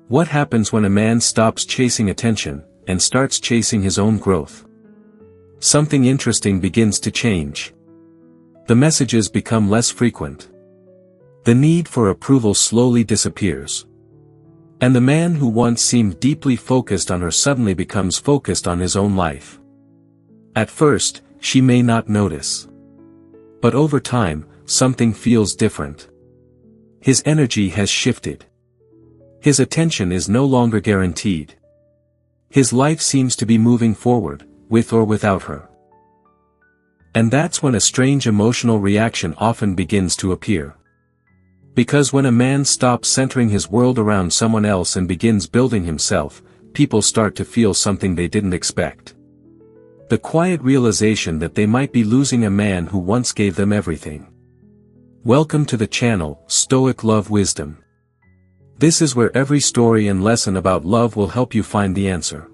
What happens when a man stops chasing attention and starts chasing his own growth? Something interesting begins to change. The messages become less frequent. The need for approval slowly disappears. And the man who once seemed deeply focused on her suddenly becomes focused on his own life. At first, she may not notice. But over time, something feels different. His energy has shifted. His attention is no longer guaranteed. His life seems to be moving forward, with or without her. And that's when a strange emotional reaction often begins to appear. Because when a man stops centering his world around someone else and begins building himself, people start to feel something they didn't expect. The quiet realization that they might be losing a man who once gave them everything. Welcome to the channel, Stoic Love Wisdom. This is where every story and lesson about love will help you find the answer.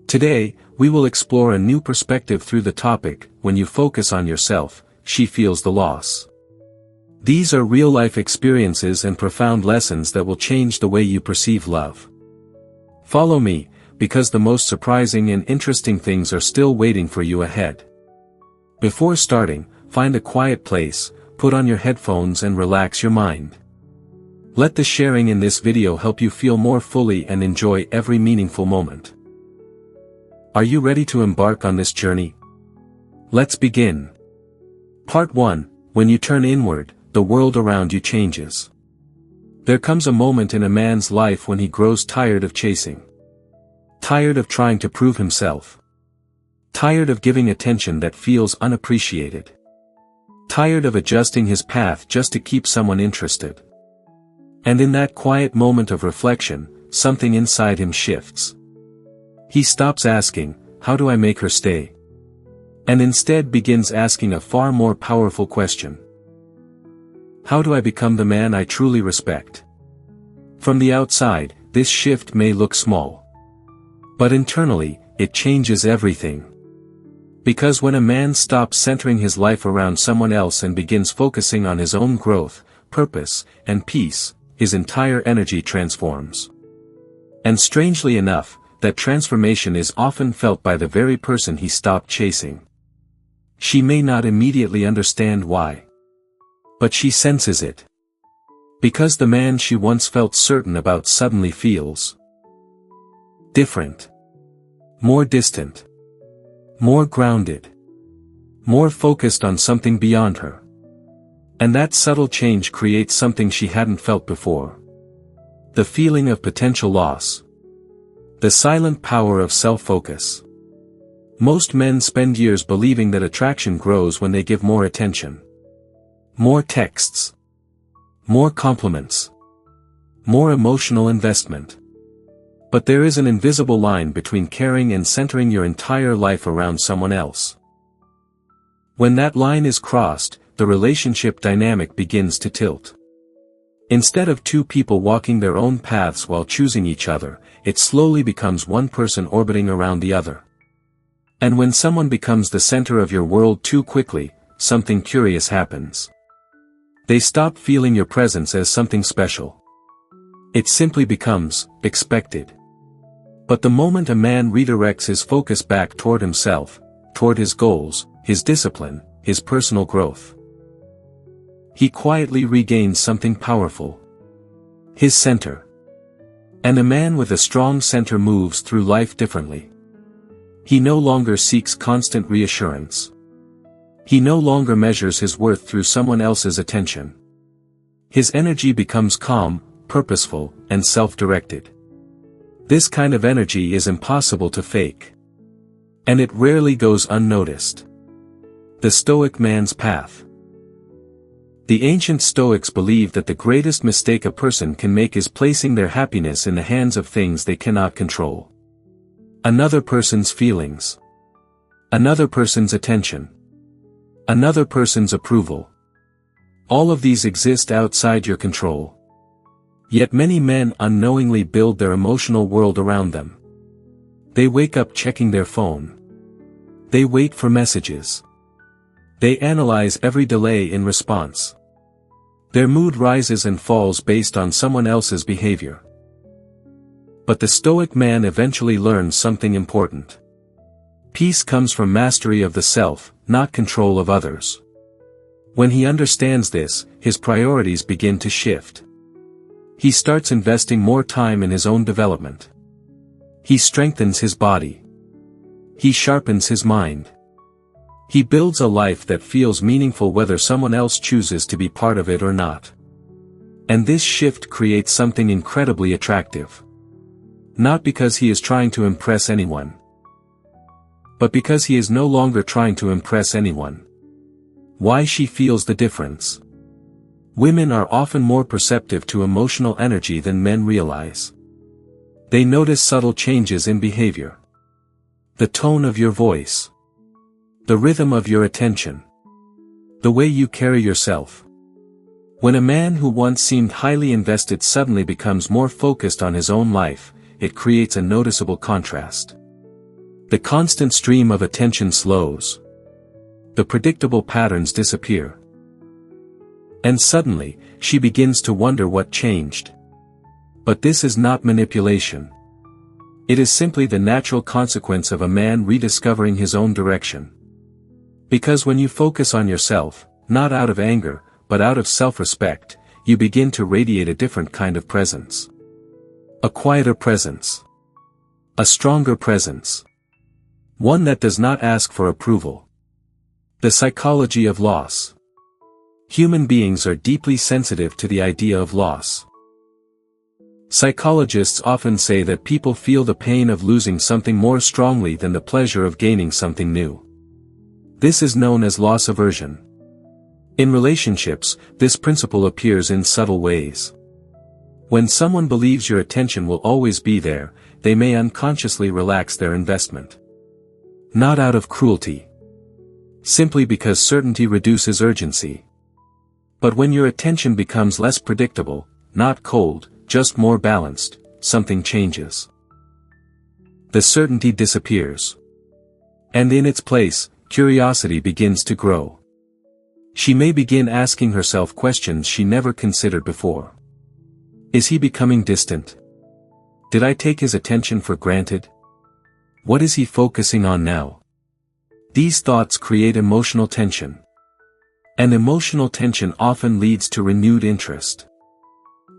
Today, we will explore a new perspective through the topic, when you focus on yourself, she feels the loss. These are real-life experiences and profound lessons that will change the way you perceive love. Follow me, because the most surprising and interesting things are still waiting for you ahead. Before starting, find a quiet place, put on your headphones and relax your mind. Let the sharing in this video help you feel more fully and enjoy every meaningful moment. Are you ready to embark on this journey? Let's begin. Part 1. When you turn inward, the world around you changes. There comes a moment in a man's life when he grows tired of chasing. Tired of trying to prove himself. Tired of giving attention that feels unappreciated. Tired of adjusting his path just to keep someone interested. And in that quiet moment of reflection, something inside him shifts. He stops asking, "How do I make her stay?" And instead begins asking a far more powerful question. How do I become the man I truly respect? From the outside, this shift may look small. But internally, it changes everything. Because when a man stops centering his life around someone else and begins focusing on his own growth, purpose, and peace, his entire energy transforms. And strangely enough, that transformation is often felt by the very person he stopped chasing. She may not immediately understand why. But she senses it. Because the man she once felt certain about suddenly feels different. More distant. More grounded. More focused on something beyond her. And that subtle change creates something she hadn't felt before. The feeling of potential loss. The silent power of self-focus. Most men spend years believing that attraction grows when they give more attention. More texts. More compliments. More emotional investment. But there is an invisible line between caring and centering your entire life around someone else. When that line is crossed, the relationship dynamic begins to tilt. Instead of two people walking their own paths while choosing each other, it slowly becomes one person orbiting around the other. And when someone becomes the center of your world too quickly, something curious happens. They stop feeling your presence as something special. It simply becomes expected. But the moment a man redirects his focus back toward himself, toward his goals, his discipline, his personal growth, he quietly regains something powerful. His center. And a man with a strong center moves through life differently. He no longer seeks constant reassurance. He no longer measures his worth through someone else's attention. His energy becomes calm, purposeful, and self-directed. This kind of energy is impossible to fake. And it rarely goes unnoticed. The Stoic man's path. The ancient Stoics believed that the greatest mistake a person can make is placing their happiness in the hands of things they cannot control. Another person's feelings. Another person's attention. Another person's approval. All of these exist outside your control. Yet many men unknowingly build their emotional world around them. They wake up checking their phone. They wait for messages. They analyze every delay in response. Their mood rises and falls based on someone else's behavior. But the Stoic man eventually learns something important. Peace comes from mastery of the self, not control of others. When he understands this, his priorities begin to shift. He starts investing more time in his own development. He strengthens his body. He sharpens his mind. He builds a life that feels meaningful whether someone else chooses to be part of it or not. And this shift creates something incredibly attractive. Not because he is trying to impress anyone, but because he is no longer trying to impress anyone. Why she feels the difference. Women are often more perceptive to emotional energy than men realize. They notice subtle changes in behavior. The tone of your voice. The rhythm of your attention. The way you carry yourself. When a man who once seemed highly invested suddenly becomes more focused on his own life, it creates a noticeable contrast. The constant stream of attention slows. The predictable patterns disappear. And suddenly, she begins to wonder what changed. But this is not manipulation. It is simply the natural consequence of a man rediscovering his own direction. Because when you focus on yourself, not out of anger, but out of self-respect, you begin to radiate a different kind of presence. A quieter presence. A stronger presence. One that does not ask for approval. The psychology of loss. Human beings are deeply sensitive to the idea of loss. Psychologists often say that people feel the pain of losing something more strongly than the pleasure of gaining something new. This is known as loss aversion. In relationships, this principle appears in subtle ways. When someone believes your attention will always be there, they may unconsciously relax their investment. Not out of cruelty. Simply because certainty reduces urgency. But when your attention becomes less predictable, not cold, just more balanced, something changes. The certainty disappears. And in its place, curiosity begins to grow. She may begin asking herself questions she never considered before. Is he becoming distant? Did I take his attention for granted? What is he focusing on now? These thoughts create emotional tension. And emotional tension often leads to renewed interest.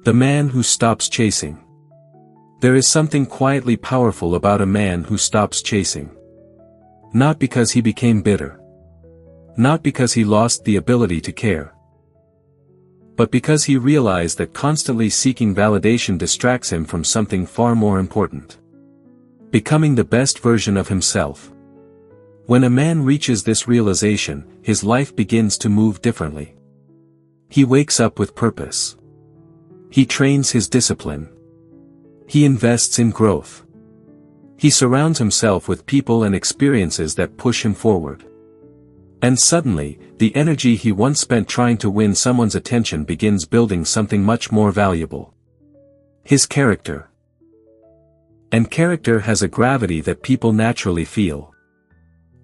The man who stops chasing. There is something quietly powerful about a man who stops chasing. Not because he became bitter. Not because he lost the ability to care. But because he realized that constantly seeking validation distracts him from something far more important. Becoming the best version of himself. When a man reaches this realization, his life begins to move differently. He wakes up with purpose. He trains his discipline. He invests in growth. He surrounds himself with people and experiences that push him forward. And suddenly, the energy he once spent trying to win someone's attention begins building something much more valuable. His character. And character has a gravity that people naturally feel.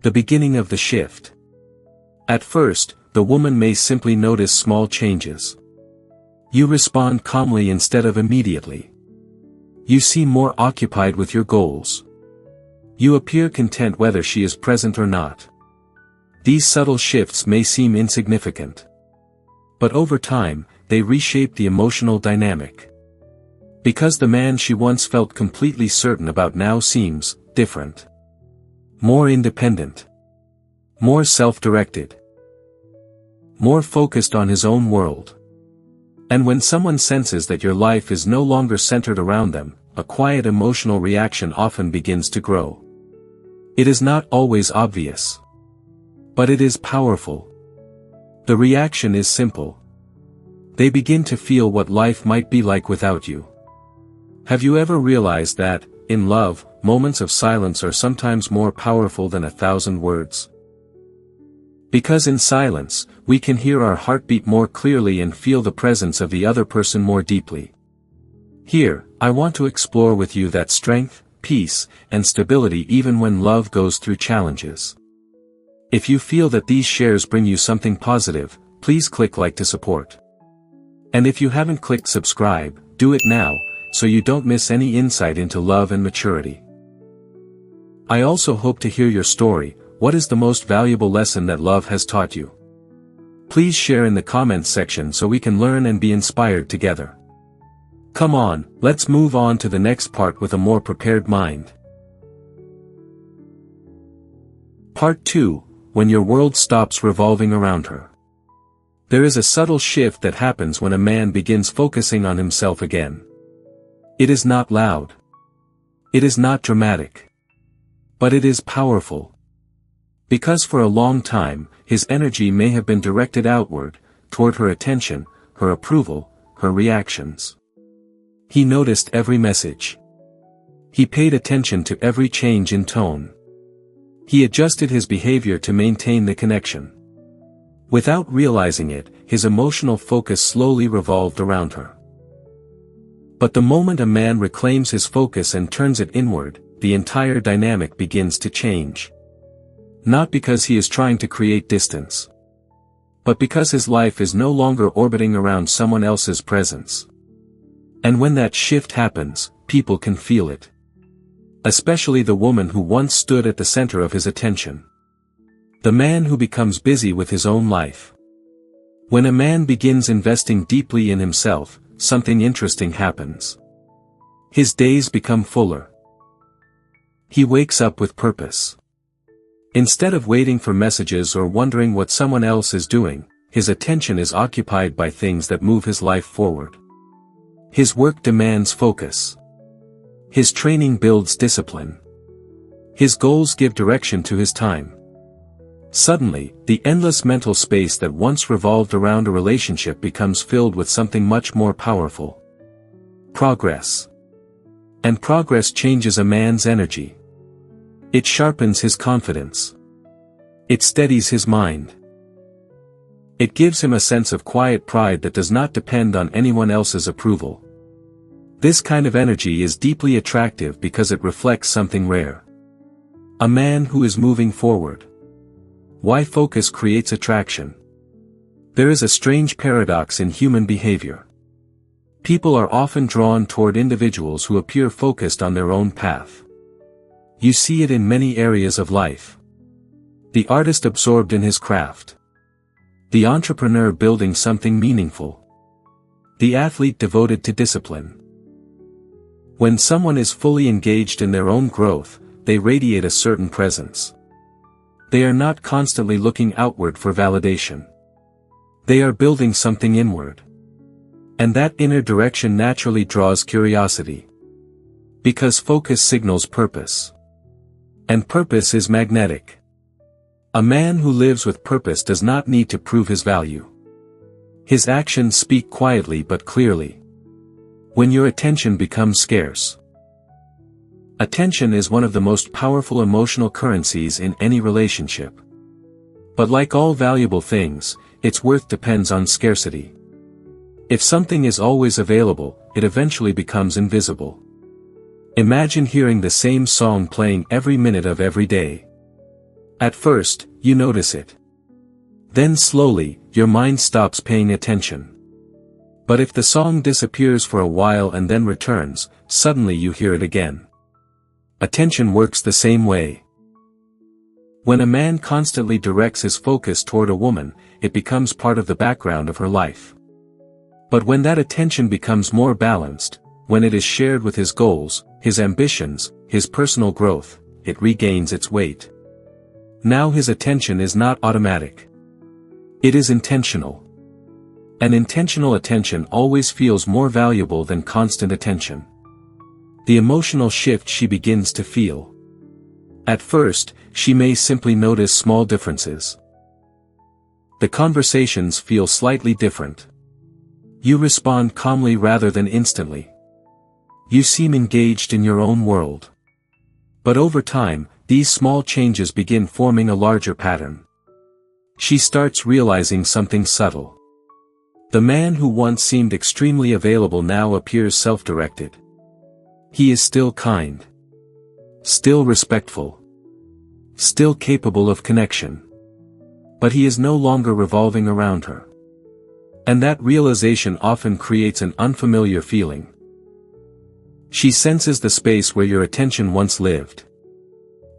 The beginning of the shift. At first, the woman may simply notice small changes. You respond calmly instead of immediately. You seem more occupied with your goals. You appear content whether she is present or not. These subtle shifts may seem insignificant. But over time, they reshape the emotional dynamic. Because the man she once felt completely certain about now seems different. More independent. More self-directed. More focused on his own world. And when someone senses that your life is no longer centered around them, a quiet emotional reaction often begins to grow. It is not always obvious. But it is powerful. The reaction is simple. They begin to feel what life might be like without you. Have you ever realized that, in love, moments of silence are sometimes more powerful than 1,000 words? Because in silence, we can hear our heartbeat more clearly and feel the presence of the other person more deeply. Here, I want to explore with you that strength, peace, and stability even when love goes through challenges. If you feel that these shares bring you something positive, please click like to support. And if you haven't clicked subscribe, do it now, so you don't miss any insight into love and maturity. I also hope to hear your story. What is the most valuable lesson that love has taught you? Please share in the comments section so we can learn and be inspired together. Come on, let's move on to the next part with a more prepared mind. Part 2, when your world stops revolving around her. There is a subtle shift that happens when a man begins focusing on himself again. It is not loud. It is not dramatic. But it is powerful. Because for a long time, his energy may have been directed outward, toward her attention, her approval, her reactions. He noticed every message. He paid attention to every change in tone. He adjusted his behavior to maintain the connection. Without realizing it, his emotional focus slowly revolved around her. But the moment a man reclaims his focus and turns it inward, the entire dynamic begins to change. Not because he is trying to create distance, but because his life is no longer orbiting around someone else's presence. And when that shift happens, people can feel it. Especially the woman who once stood at the center of his attention. The man who becomes busy with his own life. When a man begins investing deeply in himself, something interesting happens. His days become fuller. He wakes up with purpose. Instead of waiting for messages or wondering what someone else is doing, his attention is occupied by things that move his life forward. His work demands focus. His training builds discipline. His goals give direction to his time. Suddenly, the endless mental space that once revolved around a relationship becomes filled with something much more powerful. Progress. And progress changes a man's energy. It sharpens his confidence. It steadies his mind. It gives him a sense of quiet pride that does not depend on anyone else's approval. This kind of energy is deeply attractive because it reflects something rare. A man who is moving forward. Why focus creates attraction? There is a strange paradox in human behavior. People are often drawn toward individuals who appear focused on their own path. You see it in many areas of life. The artist absorbed in his craft. The entrepreneur building something meaningful. The athlete devoted to discipline. When someone is fully engaged in their own growth, they radiate a certain presence. They are not constantly looking outward for validation. They are building something inward. And that inner direction naturally draws curiosity. Because focus signals purpose. And purpose is magnetic. A man who lives with purpose does not need to prove his value. His actions speak quietly but clearly. When your attention becomes scarce. Attention is one of the most powerful emotional currencies in any relationship. But like all valuable things, its worth depends on scarcity. If something is always available, it eventually becomes invisible. Imagine hearing the same song playing every minute of every day. At first, you notice it. Then slowly, your mind stops paying attention. But if the song disappears for a while and then returns, suddenly you hear it again. Attention works the same way. When a man constantly directs his focus toward a woman, it becomes part of the background of her life. But when that attention becomes more balanced, when it is shared with his goals, his ambitions, his personal growth, it regains its weight. Now his attention is not automatic. It is intentional. And intentional attention always feels more valuable than constant attention. The emotional shift she begins to feel. At first, she may simply notice small differences. The conversations feel slightly different. You respond calmly rather than instantly. You seem engaged in your own world. But over time, these small changes begin forming a larger pattern. She starts realizing something subtle. The man who once seemed extremely available now appears self-directed. He is still kind. Still respectful. Still capable of connection. But he is no longer revolving around her. And that realization often creates an unfamiliar feeling. She senses the space where your attention once lived.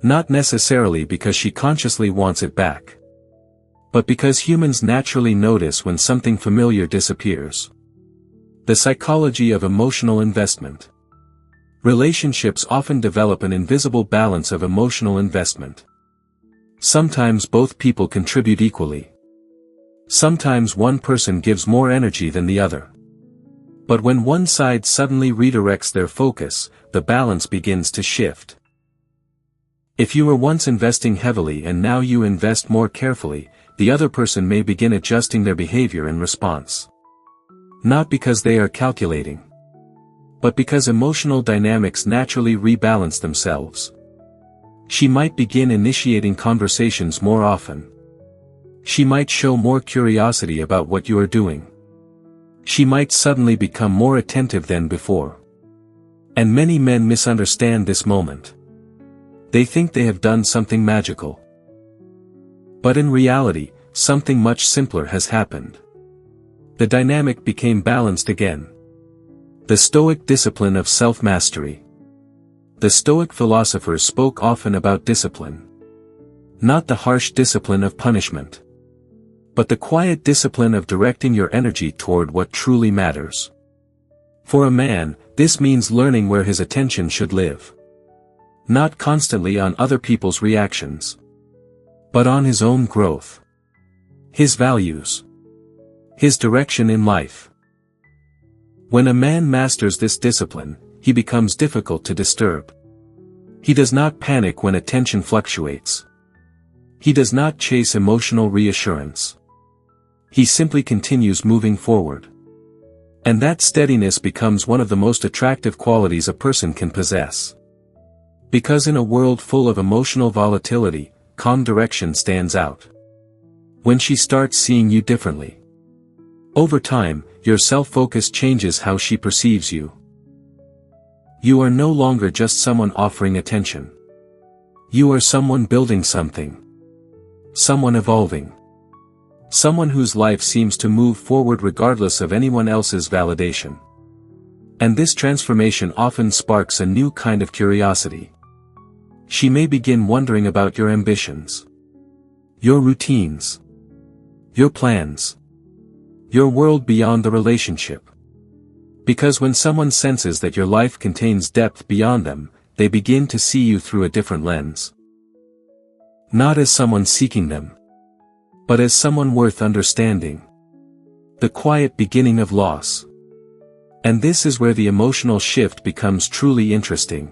Not necessarily because she consciously wants it back, but because humans naturally notice when something familiar disappears. The psychology of emotional investment. Relationships often develop an invisible balance of emotional investment. Sometimes both people contribute equally. Sometimes one person gives more energy than the other. But when one side suddenly redirects their focus, the balance begins to shift. If you were once investing heavily and now you invest more carefully, the other person may begin adjusting their behavior in response. Not because they are calculating, but because emotional dynamics naturally rebalance themselves. She might begin initiating conversations more often. She might show more curiosity about what you are doing. She might suddenly become more attentive than before. And many men misunderstand this moment. They think they have done something magical. But in reality, something much simpler has happened. The dynamic became balanced again. The Stoic discipline of self-mastery. The Stoic philosophers spoke often about discipline. Not the harsh discipline of punishment, but the quiet discipline of directing your energy toward what truly matters. For a man, this means learning where his attention should live. Not constantly on other people's reactions, but on his own growth. His values. His direction in life. When a man masters this discipline, he becomes difficult to disturb. He does not panic when attention fluctuates. He does not chase emotional reassurance. He simply continues moving forward. And that steadiness becomes one of the most attractive qualities a person can possess. Because in a world full of emotional volatility, calm direction stands out. When she starts seeing you differently. Over time, your self-focus changes how she perceives you. You are no longer just someone offering attention. You are someone building something. Someone evolving. Someone whose life seems to move forward regardless of anyone else's validation. And this transformation often sparks a new kind of curiosity. She may begin wondering about your ambitions. Your routines. Your plans. Your world beyond the relationship. Because when someone senses that your life contains depth beyond them, they begin to see you through a different lens. Not as someone seeking them, but as someone worth understanding. The quiet beginning of loss. And this is where the emotional shift becomes truly interesting.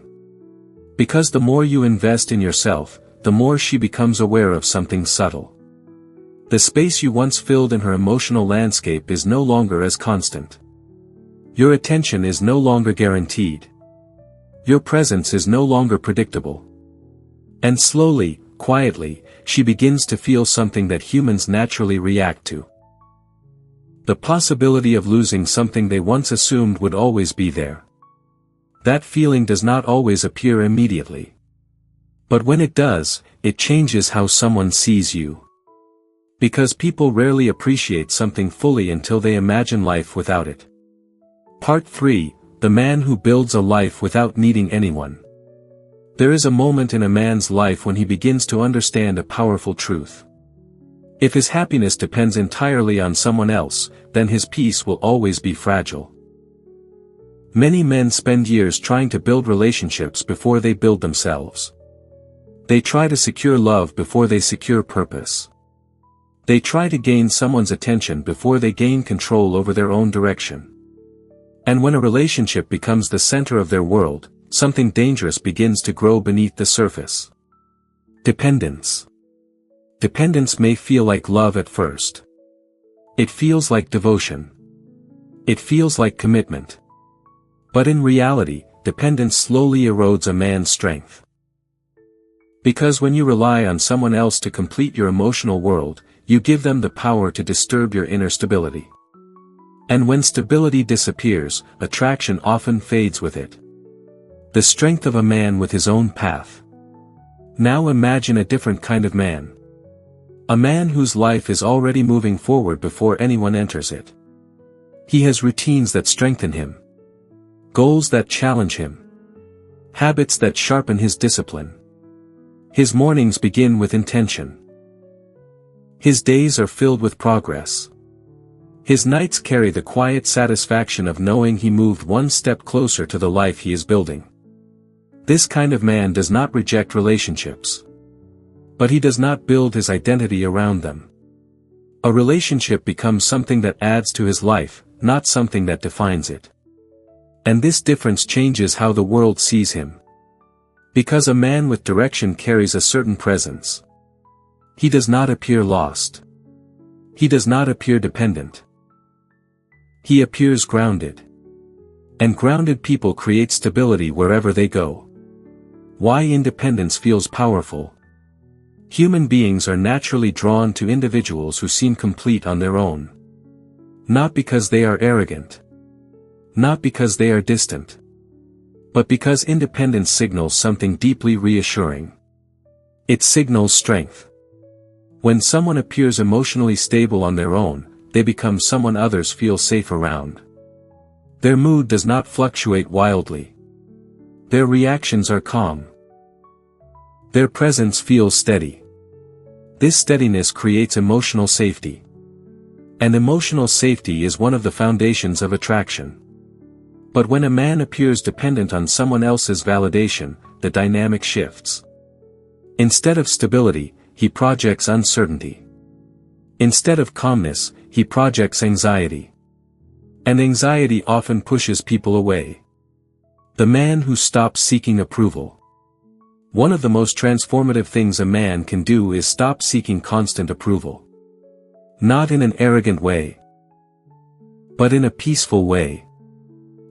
Because the more you invest in yourself, the more she becomes aware of something subtle. The space you once filled in her emotional landscape is no longer as constant. Your attention is no longer guaranteed. Your presence is no longer predictable. And slowly, quietly, she begins to feel something that humans naturally react to. The possibility of losing something they once assumed would always be there. That feeling does not always appear immediately. But when it does, it changes how someone sees you. Because people rarely appreciate something fully until they imagine life without it. Part 3, The Man Who Builds a Life Without Needing Anyone. There is a moment in a man's life when he begins to understand a powerful truth. If his happiness depends entirely on someone else, then his peace will always be fragile. Many men spend years trying to build relationships before they build themselves. They try to secure love before they secure purpose. They try to gain someone's attention before they gain control over their own direction. And when a relationship becomes the center of their world, something dangerous begins to grow beneath the surface. Dependence. Dependence may feel like love at first. It feels like devotion. It feels like commitment. But in reality, dependence slowly erodes a man's strength. Because when you rely on someone else to complete your emotional world, you give them the power to disturb your inner stability. And when stability disappears, attraction often fades with it. The strength of a man with his own path. Now imagine a different kind of man. A man whose life is already moving forward before anyone enters it. He has routines that strengthen him. Goals that challenge him. Habits that sharpen his discipline. His mornings begin with intention. His days are filled with progress. His nights carry the quiet satisfaction of knowing he moved one step closer to the life he is building. This kind of man does not reject relationships. But he does not build his identity around them. A relationship becomes something that adds to his life, not something that defines it. And this difference changes how the world sees him. Because a man with direction carries a certain presence. He does not appear lost. He does not appear dependent. He appears grounded. And grounded people create stability wherever they go. Why independence feels powerful. Human beings are naturally drawn to individuals who seem complete on their own. Not because they are arrogant. Not because they are distant. But because independence signals something deeply reassuring. It signals strength. When someone appears emotionally stable on their own, they become someone others feel safe around. Their mood does not fluctuate wildly. Their reactions are calm. Their presence feels steady. This steadiness creates emotional safety. And emotional safety is one of the foundations of attraction. But when a man appears dependent on someone else's validation, the dynamic shifts. Instead of stability, he projects uncertainty. Instead of calmness, he projects anxiety. And anxiety often pushes people away. The man who stops seeking approval. One of the most transformative things a man can do is stop seeking constant approval. Not in an arrogant way, but in a peaceful way.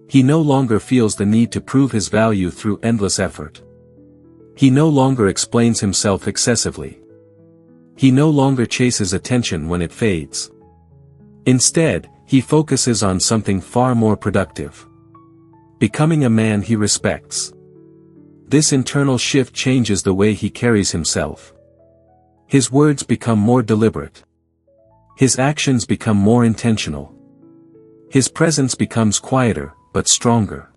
He no longer feels the need to prove his value through endless effort. He no longer explains himself excessively. He no longer chases attention when it fades. Instead, he focuses on something far more productive. Becoming a man he respects. This internal shift changes the way he carries himself. His words become more deliberate. His actions become more intentional. His presence becomes quieter, but stronger.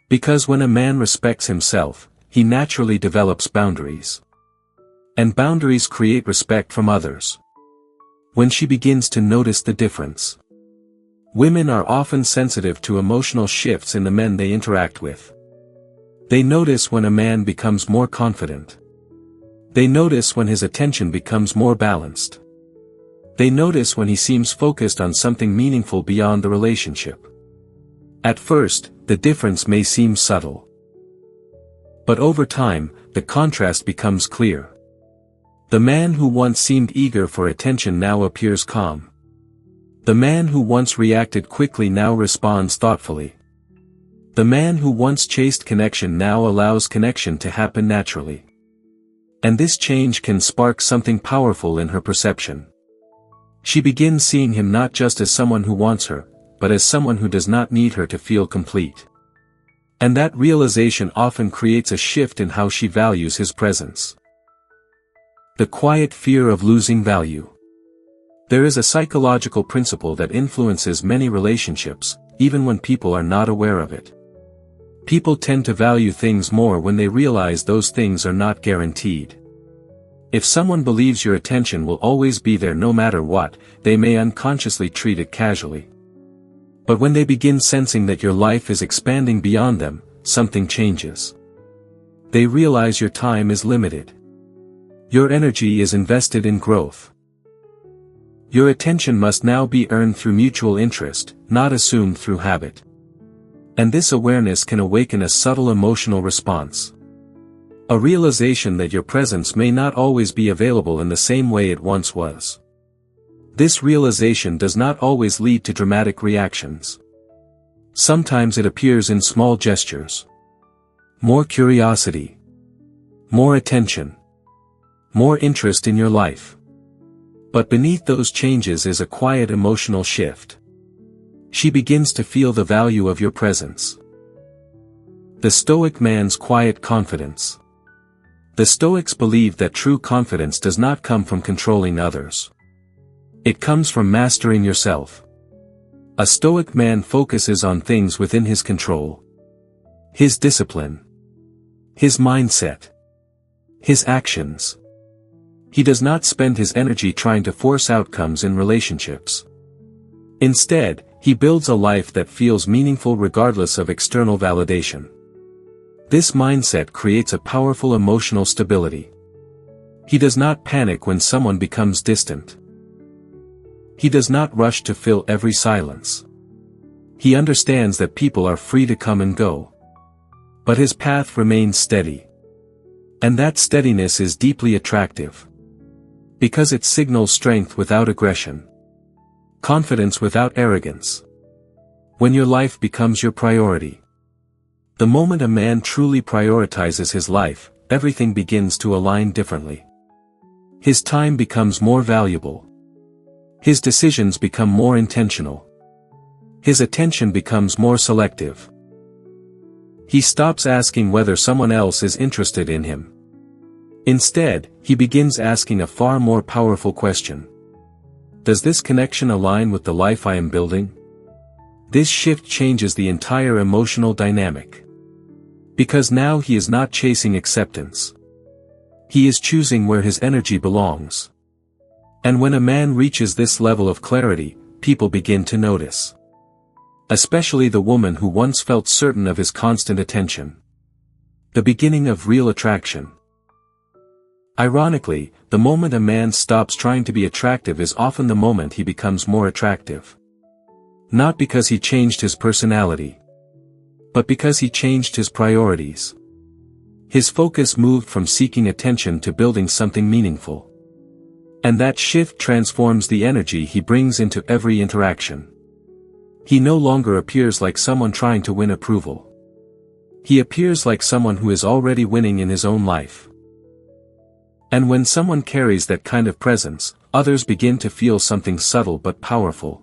Because when a man respects himself, he naturally develops boundaries. And boundaries create respect from others. When she begins to notice the difference. Women are often sensitive to emotional shifts in the men they interact with. They notice when a man becomes more confident. They notice when his attention becomes more balanced. They notice when he seems focused on something meaningful beyond the relationship. At first, the difference may seem subtle. But over time, the contrast becomes clear. The man who once seemed eager for attention now appears calm. The man who once reacted quickly now responds thoughtfully. The man who once chased connection now allows connection to happen naturally. And this change can spark something powerful in her perception. She begins seeing him not just as someone who wants her, but as someone who does not need her to feel complete. And that realization often creates a shift in how she values his presence. The quiet fear of losing value. There is a psychological principle that influences many relationships, even when people are not aware of it. People tend to value things more when they realize those things are not guaranteed. If someone believes your attention will always be there no matter what, they may unconsciously treat it casually. But when they begin sensing that your life is expanding beyond them, something changes. They realize your time is limited. Your energy is invested in growth. Your attention must now be earned through mutual interest, not assumed through habit. And this awareness can awaken a subtle emotional response. A realization that your presence may not always be available in the same way it once was. This realization does not always lead to dramatic reactions. Sometimes it appears in small gestures. More curiosity. More attention. More interest in your life. But beneath those changes is a quiet emotional shift. She begins to feel the value of your presence. The Stoic man's quiet confidence. The Stoics believe that true confidence does not come from controlling others. It comes from mastering yourself. A stoic man focuses on things within his control. His discipline. His mindset. His actions. He does not spend his energy trying to force outcomes in relationships. Instead, he builds a life that feels meaningful regardless of external validation. This mindset creates a powerful emotional stability. He does not panic when someone becomes distant. He does not rush to fill every silence. He understands that people are free to come and go. But his path remains steady. And that steadiness is deeply attractive. Because it signals strength without aggression. Confidence without arrogance. When your life becomes your priority. The moment a man truly prioritizes his life, everything begins to align differently. His time becomes more valuable. His decisions become more intentional. His attention becomes more selective. He stops asking whether someone else is interested in him. Instead, he begins asking a far more powerful question. Does this connection align with the life I am building? This shift changes the entire emotional dynamic. Because now he is not chasing acceptance. He is choosing where his energy belongs. And when a man reaches this level of clarity, people begin to notice. Especially the woman who once felt certain of his constant attention. The beginning of real attraction. Ironically, the moment a man stops trying to be attractive is often the moment he becomes more attractive. Not because he changed his personality. But because he changed his priorities. His focus moved from seeking attention to building something meaningful. And that shift transforms the energy he brings into every interaction. He no longer appears like someone trying to win approval. He appears like someone who is already winning in his own life. And when someone carries that kind of presence, others begin to feel something subtle but powerful.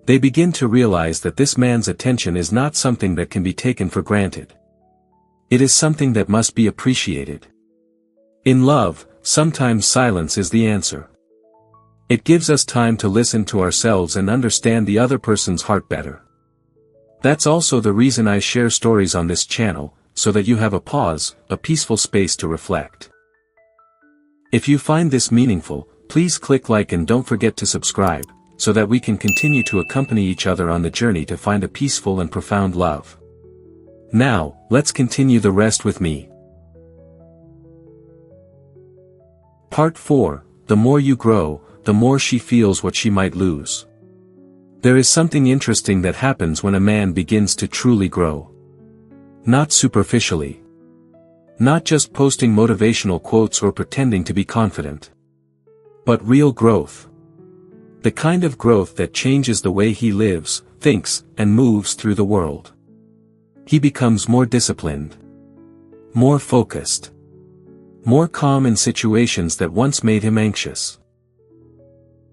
They begin to realize that this man's attention is not something that can be taken for granted. It is something that must be appreciated. In love, sometimes silence is the answer. It gives us time to listen to ourselves and understand the other person's heart better. That's also the reason I share stories on this channel, so that you have a pause, a peaceful space to reflect. If you find this meaningful, please click like and don't forget to subscribe, so that we can continue to accompany each other on the journey to find a peaceful and profound love. Now, let's continue the rest with me. Part 4, The more you grow, the more she feels what she might lose. There is something interesting that happens when a man begins to truly grow. Not superficially. Not just posting motivational quotes or pretending to be confident. But real growth. The kind of growth that changes the way he lives, thinks, and moves through the world. He becomes more disciplined. More focused. More calm in situations that once made him anxious.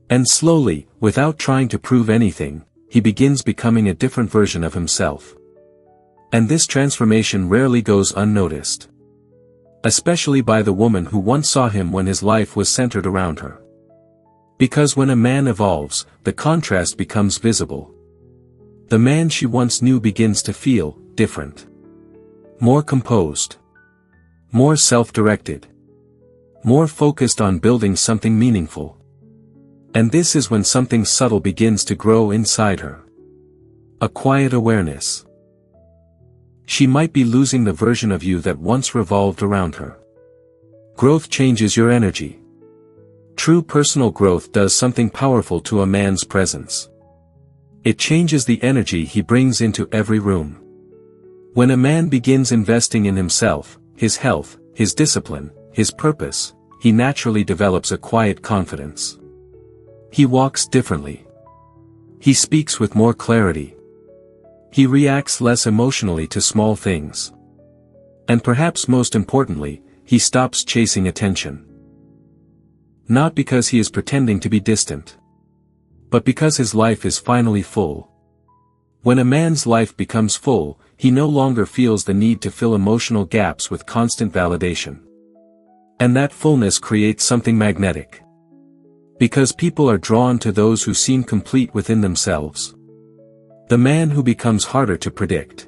And slowly, without trying to prove anything, he begins becoming a different version of himself. And this transformation rarely goes unnoticed. Especially by the woman who once saw him when his life was centered around her. Because when a man evolves, the contrast becomes visible. The man she once knew begins to feel different. More composed. More self-directed. More focused on building something meaningful. And this is when something subtle begins to grow inside her. A quiet awareness. She might be losing the version of you that once revolved around her. Growth changes your energy. True personal growth does something powerful to a man's presence. It changes the energy he brings into every room. When a man begins investing in himself, his health, his discipline, his purpose, he naturally develops a quiet confidence. He walks differently. He speaks with more clarity. He reacts less emotionally to small things. And perhaps most importantly, he stops chasing attention. Not because he is pretending to be distant. But because his life is finally full. When a man's life becomes full, he no longer feels the need to fill emotional gaps with constant validation. And that fullness creates something magnetic. Because people are drawn to those who seem complete within themselves. The man who becomes harder to predict.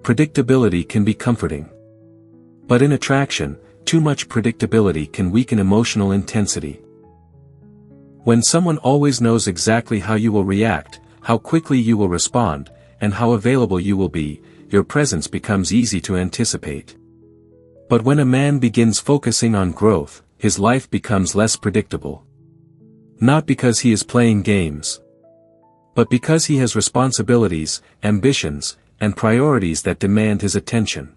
Predictability can be comforting. But in attraction, too much predictability can weaken emotional intensity. When someone always knows exactly how you will react, how quickly you will respond, and how available you will be, your presence becomes easy to anticipate. But when a man begins focusing on growth, his life becomes less predictable. Not because he is playing games, but because he has responsibilities, ambitions, and priorities that demand his attention.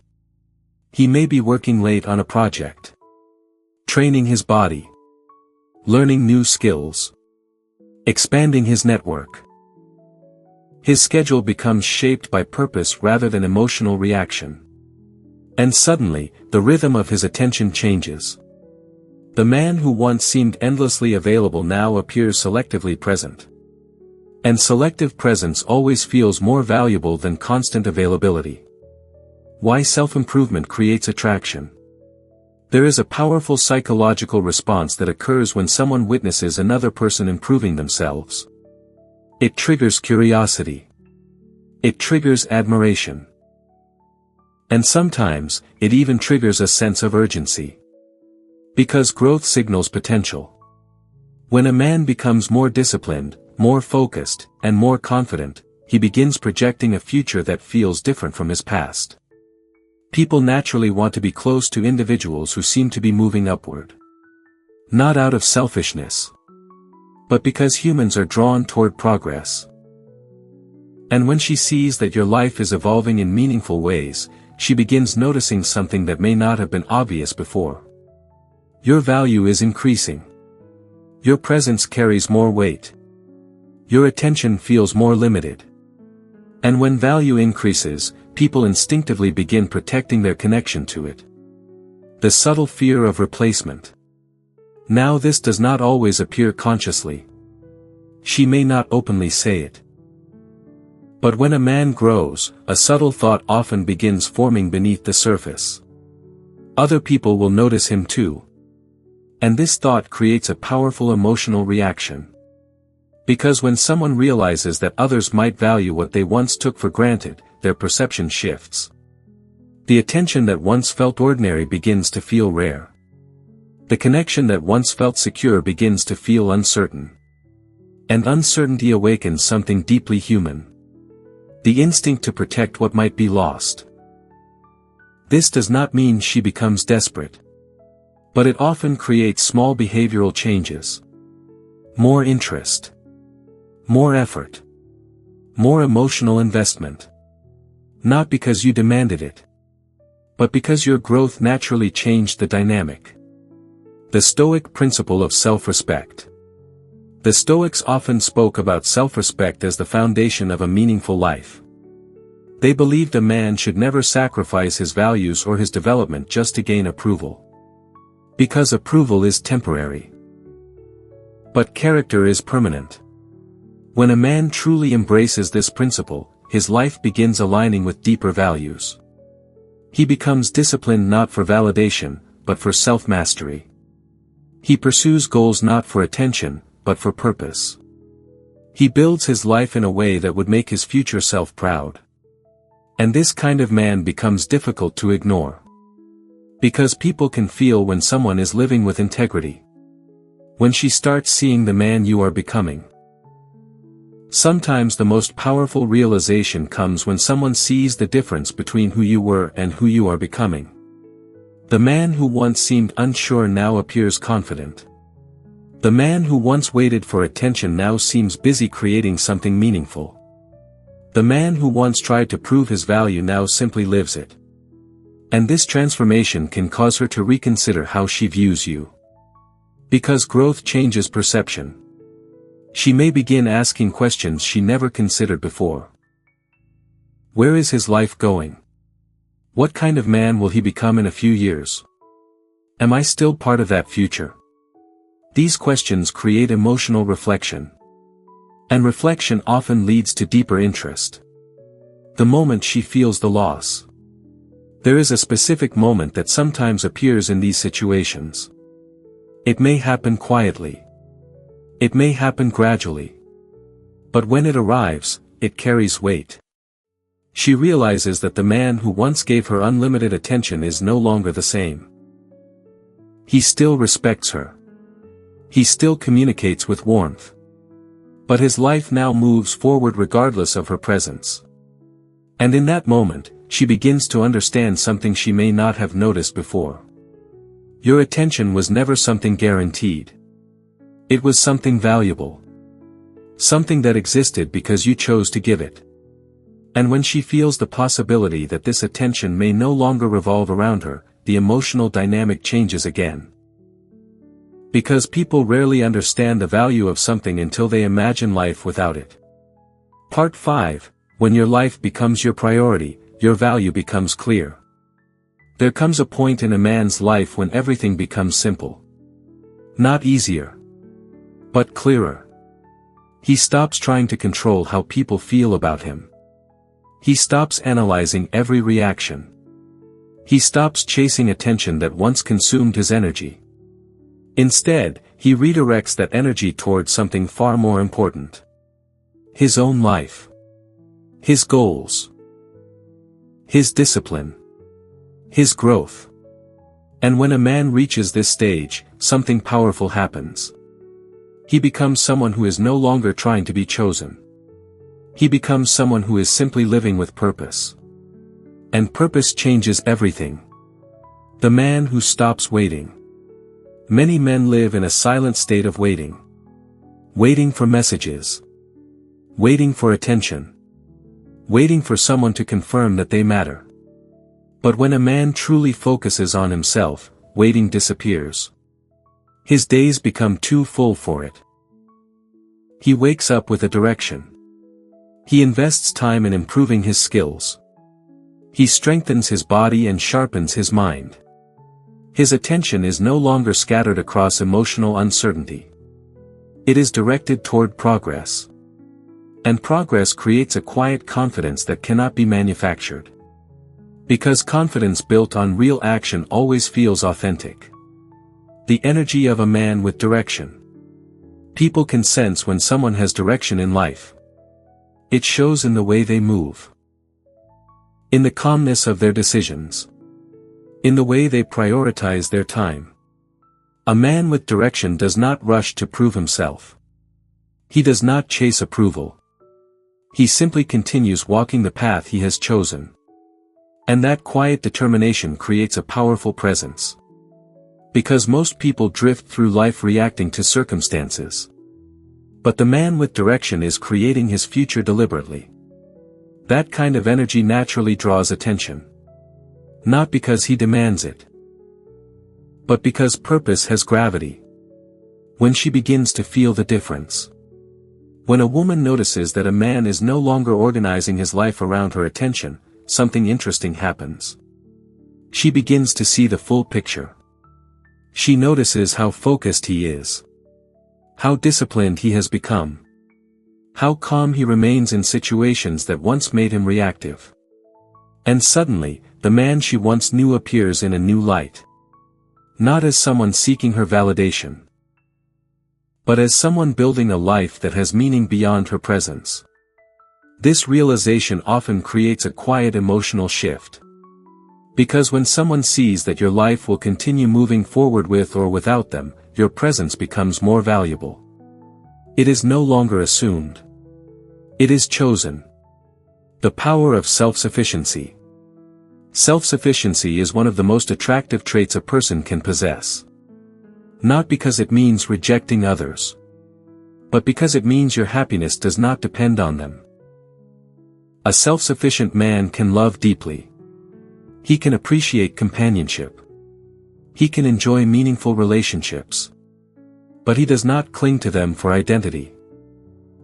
He may be working late on a project, training his body, learning new skills, expanding his network. His schedule becomes shaped by purpose rather than emotional reaction. And suddenly, the rhythm of his attention changes. The man who once seemed endlessly available now appears selectively present. And selective presence always feels more valuable than constant availability. Why self-improvement creates attraction. There is a powerful psychological response that occurs when someone witnesses another person improving themselves. It triggers curiosity. It triggers admiration. And sometimes, it even triggers a sense of urgency. Because growth signals potential. When a man becomes more disciplined, more focused, and more confident, he begins projecting a future that feels different from his past. People naturally want to be close to individuals who seem to be moving upward. Not out of selfishness, but because humans are drawn toward progress. And when she sees that your life is evolving in meaningful ways, she begins noticing something that may not have been obvious before. Your value is increasing. Your presence carries more weight. Your attention feels more limited. And when value increases, people instinctively begin protecting their connection to it. The subtle fear of replacement. Now this does not always appear consciously. She may not openly say it. But when a man grows, a subtle thought often begins forming beneath the surface. Other people will notice him too. And this thought creates a powerful emotional reaction. Because when someone realizes that others might value what they once took for granted, their perception shifts. The attention that once felt ordinary begins to feel rare. The connection that once felt secure begins to feel uncertain. And uncertainty awakens something deeply human. The instinct to protect what might be lost. This does not mean she becomes desperate. But it often creates small behavioral changes. More interest. More effort. More emotional investment. Not because you demanded it, but because your growth naturally changed the dynamic. The Stoic principle of self-respect. The Stoics often spoke about self-respect as the foundation of a meaningful life. They believed a man should never sacrifice his values or his development just to gain approval. Because approval is temporary. But character is permanent. When a man truly embraces this principle, his life begins aligning with deeper values. He becomes disciplined not for validation, but for self-mastery. He pursues goals not for attention, but for purpose. He builds his life in a way that would make his future self proud. And this kind of man becomes difficult to ignore. Because people can feel when someone is living with integrity. When she starts seeing the man you are becoming. Sometimes the most powerful realization comes when someone sees the difference between who you were and who you are becoming. The man who once seemed unsure now appears confident. The man who once waited for attention now seems busy creating something meaningful. The man who once tried to prove his value now simply lives it. And this transformation can cause her to reconsider how she views you. Because growth changes perception. She may begin asking questions she never considered before. Where is his life going? What kind of man will he become in a few years? Am I still part of that future? These questions create emotional reflection. And reflection often leads to deeper interest. The moment she feels the loss. There is a specific moment that sometimes appears in these situations. It may happen quietly. It may happen gradually. But when it arrives, it carries weight. She realizes that the man who once gave her unlimited attention is no longer the same. He still respects her. He still communicates with warmth. But his life now moves forward regardless of her presence. And in that moment, she begins to understand something she may not have noticed before. Your attention was never something guaranteed. It was something valuable. Something that existed because you chose to give it. And when she feels the possibility that this attention may no longer revolve around her, the emotional dynamic changes again. Because people rarely understand the value of something until they imagine life without it. Part 5. When your life becomes your priority, your value becomes clear. There comes a point in a man's life when everything becomes simple. Not easier, but clearer. He stops trying to control how people feel about him. He stops analyzing every reaction. He stops chasing attention that once consumed his energy. Instead, he redirects that energy towards something far more important. His own life. His goals. His discipline. His growth. And when a man reaches this stage, something powerful happens. He becomes someone who is no longer trying to be chosen. He becomes someone who is simply living with purpose. And purpose changes everything. The man who stops waiting. Many men live in a silent state of waiting. Waiting for messages. Waiting for attention. Waiting for someone to confirm that they matter. But when a man truly focuses on himself, waiting disappears. His days become too full for it. He wakes up with a direction. He invests time in improving his skills. He strengthens his body and sharpens his mind. His attention is no longer scattered across emotional uncertainty. It is directed toward progress. And progress creates a quiet confidence that cannot be manufactured. Because confidence built on real action always feels authentic. The energy of a man with direction. People can sense when someone has direction in life. It shows in the way they move. In the calmness of their decisions. In the way they prioritize their time. A man with direction does not rush to prove himself. He does not chase approval. He simply continues walking the path he has chosen. And that quiet determination creates a powerful presence. Because most people drift through life reacting to circumstances. But the man with direction is creating his future deliberately. That kind of energy naturally draws attention. Not because he demands it. But because purpose has gravity. When she begins to feel the difference. When a woman notices that a man is no longer organizing his life around her attention, something interesting happens. She begins to see the full picture. She notices how focused he is. How disciplined he has become. How calm he remains in situations that once made him reactive. And suddenly, the man she once knew appears in a new light. Not as someone seeking her validation. But as someone building a life that has meaning beyond her presence. This realization often creates a quiet emotional shift. Because when someone sees that your life will continue moving forward with or without them, your presence becomes more valuable. It is no longer assumed. It is chosen. The power of self-sufficiency. Self-sufficiency is one of the most attractive traits a person can possess. Not because it means rejecting others. But because it means your happiness does not depend on them. A self-sufficient man can love deeply. He can appreciate companionship. He can enjoy meaningful relationships. But he does not cling to them for identity.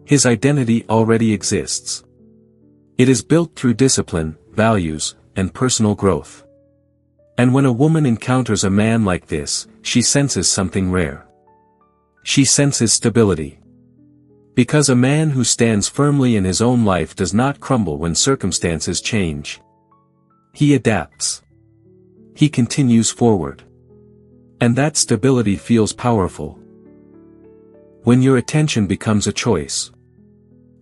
His identity already exists. It is built through discipline, values, and personal growth. And when a woman encounters a man like this, she senses something rare. She senses stability. Because a man who stands firmly in his own life does not crumble when circumstances change. He adapts. He continues forward. And that stability feels powerful. When your attention becomes a choice.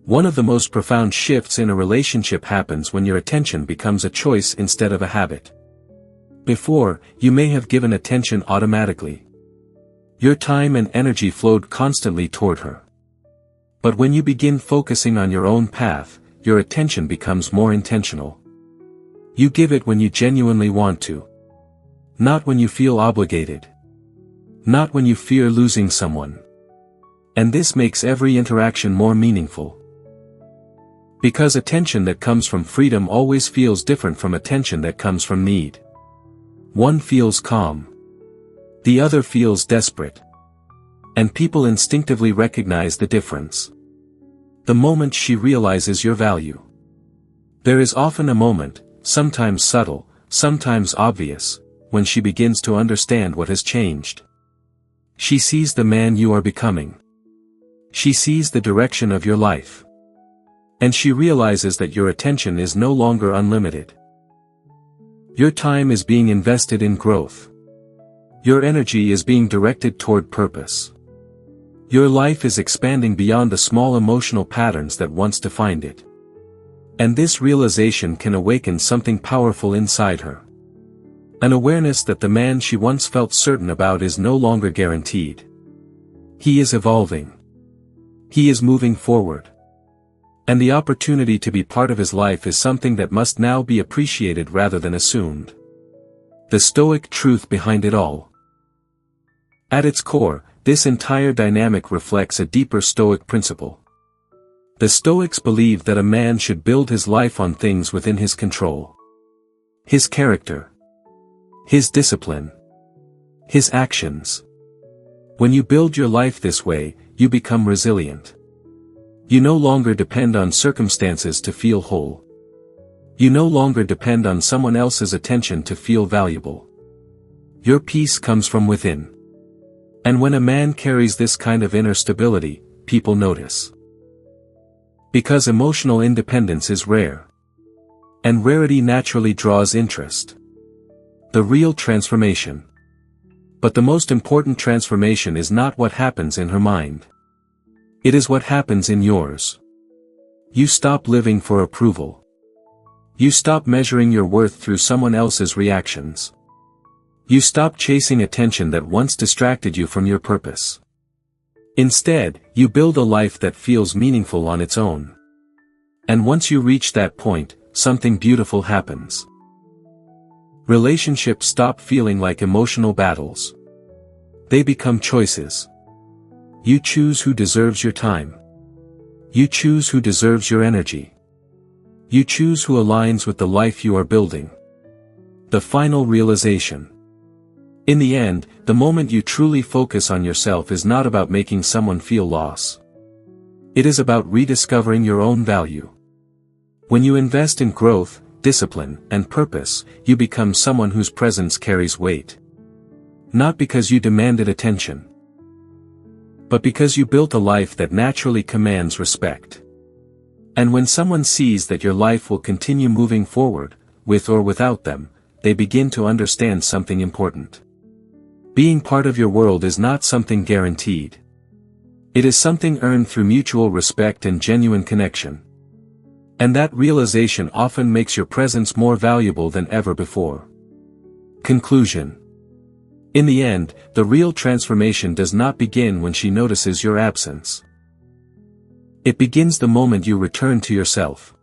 One of the most profound shifts in a relationship happens when your attention becomes a choice instead of a habit. Before, you may have given attention automatically. Your time and energy flowed constantly toward her. But when you begin focusing on your own path, your attention becomes more intentional. You give it when you genuinely want to. Not when you feel obligated. Not when you fear losing someone. And this makes every interaction more meaningful. Because attention that comes from freedom always feels different from attention that comes from need. One feels calm. The other feels desperate. And people instinctively recognize the difference. The moment she realizes your value. There is often a moment, sometimes subtle, sometimes obvious, when she begins to understand what has changed. She sees the man you are becoming. She sees the direction of your life. And she realizes that your attention is no longer unlimited. Your time is being invested in growth. Your energy is being directed toward purpose. Your life is expanding beyond the small emotional patterns that once defined it. And this realization can awaken something powerful inside her. An awareness that the man she once felt certain about is no longer guaranteed. He is evolving. He is moving forward. And the opportunity to be part of his life is something that must now be appreciated rather than assumed. The Stoic truth behind it all. At its core, this entire dynamic reflects a deeper Stoic principle. The Stoics believe that a man should build his life on things within his control. His character. His discipline. His actions. When you build your life this way, you become resilient. You no longer depend on circumstances to feel whole. You no longer depend on someone else's attention to feel valuable. Your peace comes from within. And when a man carries this kind of inner stability, people notice. Because emotional independence is rare. And rarity naturally draws interest. The real transformation. But the most important transformation is not what happens in her mind. It is what happens in yours. You stop living for approval. You stop measuring your worth through someone else's reactions. You stop chasing attention that once distracted you from your purpose. Instead, you build a life that feels meaningful on its own. And once you reach that point, something beautiful happens. Relationships stop feeling like emotional battles. They become choices. You choose who deserves your time. You choose who deserves your energy. You choose who aligns with the life you are building. The final realization. In the end, the moment you truly focus on yourself is not about making someone feel loss. It is about rediscovering your own value. When you invest in growth, discipline, and purpose, you become someone whose presence carries weight. Not because you demanded attention, but because you built a life that naturally commands respect. And when someone sees that your life will continue moving forward, with or without them, they begin to understand something important. Being part of your world is not something guaranteed. It is something earned through mutual respect and genuine connection. And that realization often makes your presence more valuable than ever before. Conclusion. In the end, the real transformation does not begin when she notices your absence. It begins the moment you return to yourself.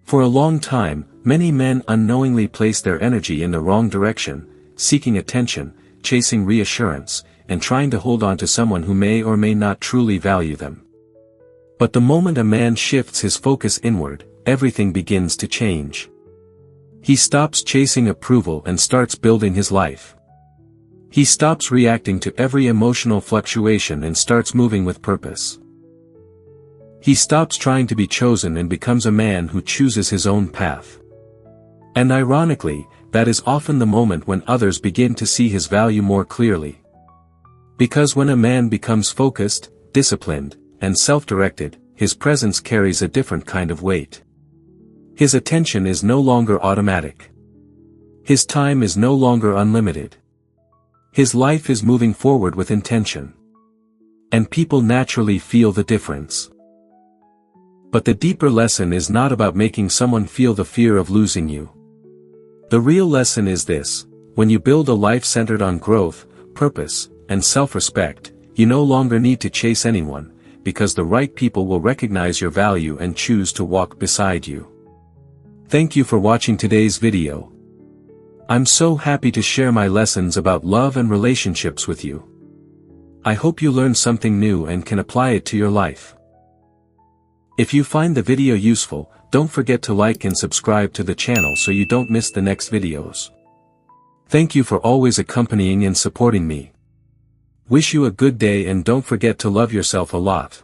For a long time, many men unknowingly place their energy in the wrong direction, seeking attention, chasing reassurance, and trying to hold on to someone who may or may not truly value them. But the moment a man shifts his focus inward, everything begins to change. He stops chasing approval and starts building his life. He stops reacting to every emotional fluctuation and starts moving with purpose. He stops trying to be chosen and becomes a man who chooses his own path. And ironically, that is often the moment when others begin to see his value more clearly. Because when a man becomes focused, disciplined, and self-directed, his presence carries a different kind of weight. His attention is no longer automatic. His time is no longer unlimited. His life is moving forward with intention. And people naturally feel the difference. But the deeper lesson is not about making someone feel the fear of losing you. The real lesson is this: when you build a life centered on growth, purpose, and self-respect, you no longer need to chase anyone, because the right people will recognize your value and choose to walk beside you. Thank you for watching today's video. I'm so happy to share my lessons about love and relationships with you. I hope you learned something new and can apply it to your life. If you find the video useful, don't forget to like and subscribe to the channel so you don't miss the next videos. Thank you for always accompanying and supporting me. Wish you a good day and don't forget to love yourself a lot.